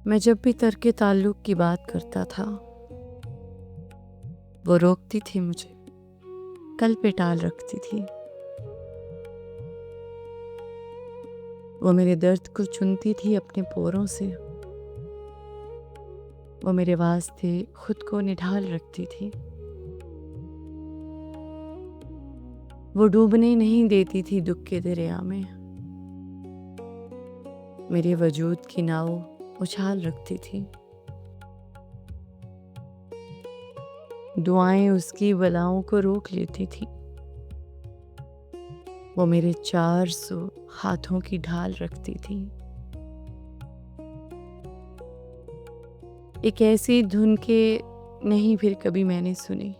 میں جب بھی ترک تعلق کی بات کرتا تھا وہ روکتی تھی مجھے، کل پہ ٹال رکھتی تھی۔ وہ میرے درد کو چنتی تھی اپنے پوروں سے، وہ میرے واسطے خود کو نڈھال رکھتی تھی۔ وہ ڈوبنے نہیں دیتی تھی دکھ کے دریا میں، میرے وجود کی ناؤ اچھال رکھتی تھی۔ دعائیں اس کی بلاؤں کو روک لیتی تھی، وہ میرے 400 ہاتھوں کی ڈھال رکھتی تھی۔ ایک ایسی دھن کے نہیں پھر کبھی میں نے سنی،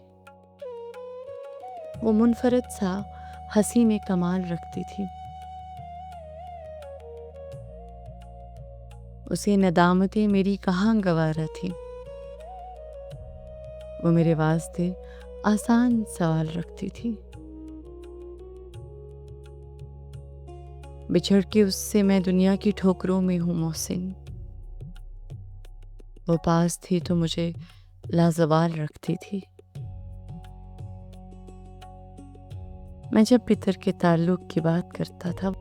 وہ منفرد سا ہنسی میں کمال رکھتی تھی۔ اسے ندامتیں میری کہاں گوارا تھی، وہ میرے واسطے آسان سوال رکھتی تھی۔ بچھڑ کے اس سے میں دنیا کی ٹھوکروں میں ہوں محسن، وہ پاس تھی تو مجھے لازوال رکھتی تھی۔ میں جب بھی ترک تعلق کی بات کرتا تھا